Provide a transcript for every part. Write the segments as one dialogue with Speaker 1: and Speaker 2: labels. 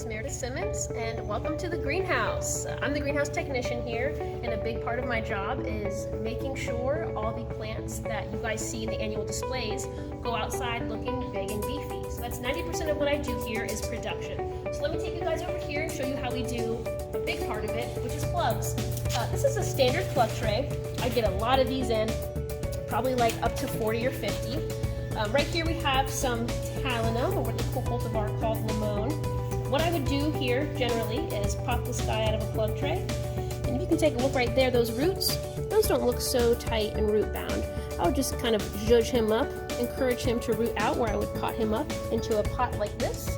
Speaker 1: is Meredith Simmons, and welcome to the greenhouse. I'm the greenhouse technician here, and a big part of my job is making sure all the plants that you guys see in the annual displays go outside looking big and beefy. So that's 90% of what I do here is production. So let me take you guys over here and show you how we do a big part of it, which is plugs. This is a standard plug tray. I get a lot of these in, probably like up to 40 or 50. Right here we have some talinum, or what the cool cultivar called limon. What I would do here generally is pop this guy out of a plug tray, and you can take a look right there, those roots, those don't look so tight and root bound. I would just kind of zhuzh him up, encourage him to root out, where I would pot him up into a pot like this.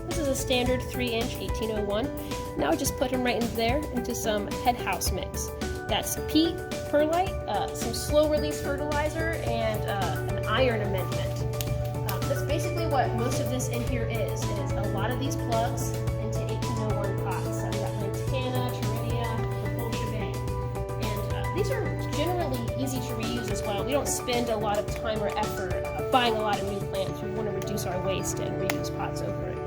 Speaker 1: This is a standard 3-inch 1801. Now I just put him right in there into some head house mix. That's peat, perlite, some slow release fertilizer, and an iron amendment. That's basically what most of this in here is. It is a lot of these plugs into 1801 pots. We've got lantana, terenia, the whole shebang. And these are generally easy to reuse as well. We don't spend a lot of time or effort buying a lot of new plants. We want to reduce our waste and reuse pots over again.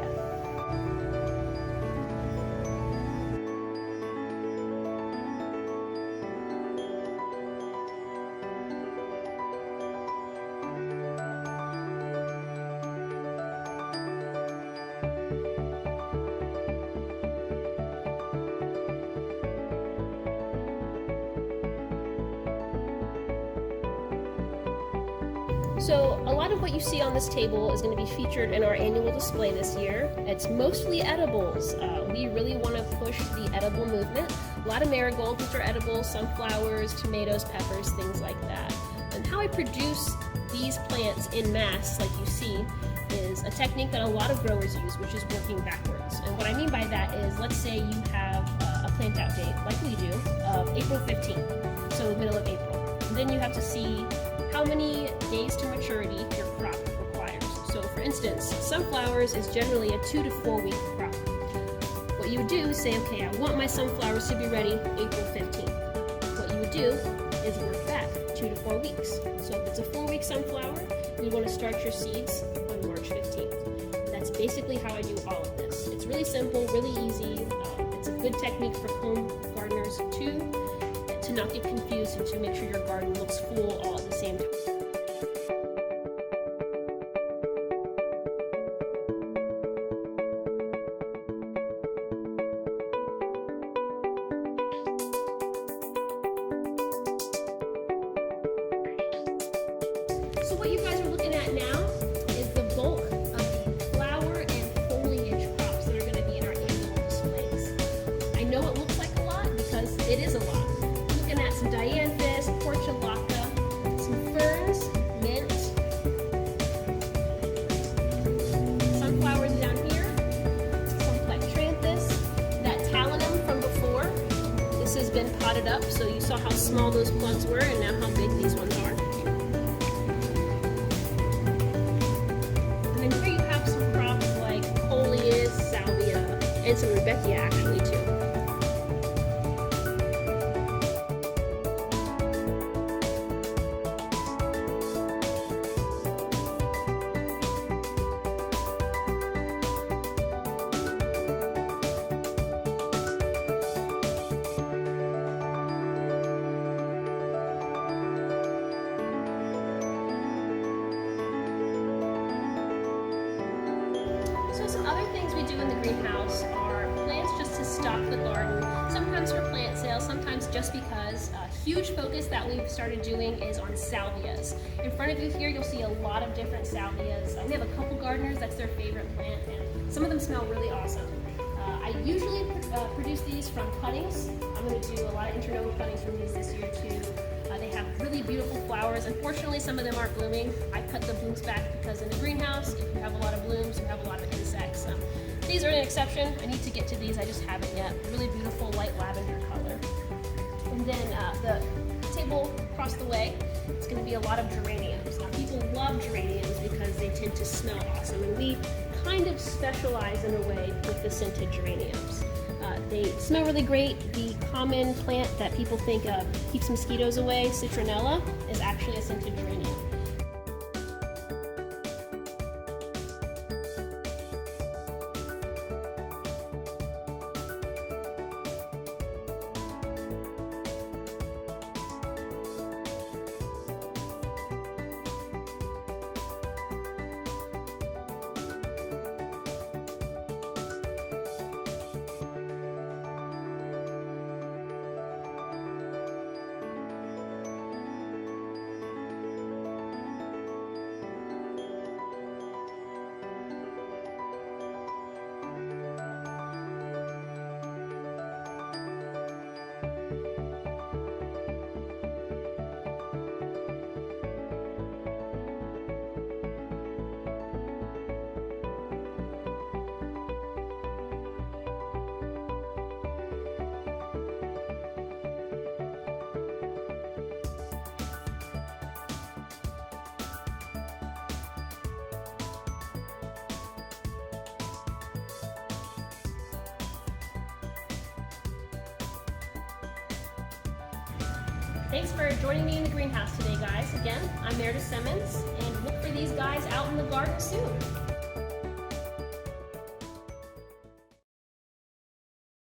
Speaker 1: So a lot of what you see on this table is going to be featured in our annual display this year. It's mostly edibles. We really want to push the edible movement. A lot of marigolds, which are edible, sunflowers, tomatoes, peppers, things like that. And how I produce these plants in mass, like you see, is a technique that a lot of growers use, which is working backwards. And what I mean by that is, let's say you have a plant out date, like we do, of April 15th, so the middle of April. And then you have to see how many days to maturity your crop requires. So for instance, sunflowers is generally a 2 to 4 week crop. What you would do is say, okay, I want my sunflowers to be ready April 15th. What you would do is work back 2 to 4 weeks. So if it's a 4-week sunflower, you want to start your seeds on March 15th. That's basically how I do all of this. It's really simple, really easy. It's a good technique for home gardeners too, to not get confused and to make sure your garden looks full all at the same time. So what you guys are looking at now is the bulk of the flower and foliage crops that are going to be in our annual displays. I know it looks like a lot because it is a lot. Looking at some dianthus, portulaca, some ferns, mint, sunflowers down here, some plectranthus, that talinum from before. This has been potted up, so you saw how small those plugs were and now how big these ones are. And then here you have some crops like coleus, salvia, and some rudbeckia actually too. So some other things we do in the greenhouse are plants just to stock the garden, sometimes for plant sales, sometimes just because. A huge focus that we've started doing is on salvias. In front of you here, you'll see a lot of different salvias. We have a couple gardeners, that's their favorite plant, and some of them smell really awesome. I usually produce these from cuttings. I'm going to do a lot of internode cuttings from these this year too. They have really beautiful flowers. Unfortunately, some of them aren't blooming. I cut the blooms back because in the greenhouse, if you have a lot of blooms, you have a lot of insects. These are an exception. I need to get to these, I just haven't yet. Really beautiful light lavender color. And then the table across the way, it's going to be a lot of geraniums. Now, people love geraniums because they tend to smell awesome, and we kind of specialize in a way with the scented geraniums. They smell really great. The common plant that people think keeps mosquitoes away, citronella, is actually a scented geranium. Thanks for joining me in the greenhouse today, guys. Again, I'm Meredith Simmons, and look for these guys out in the garden soon.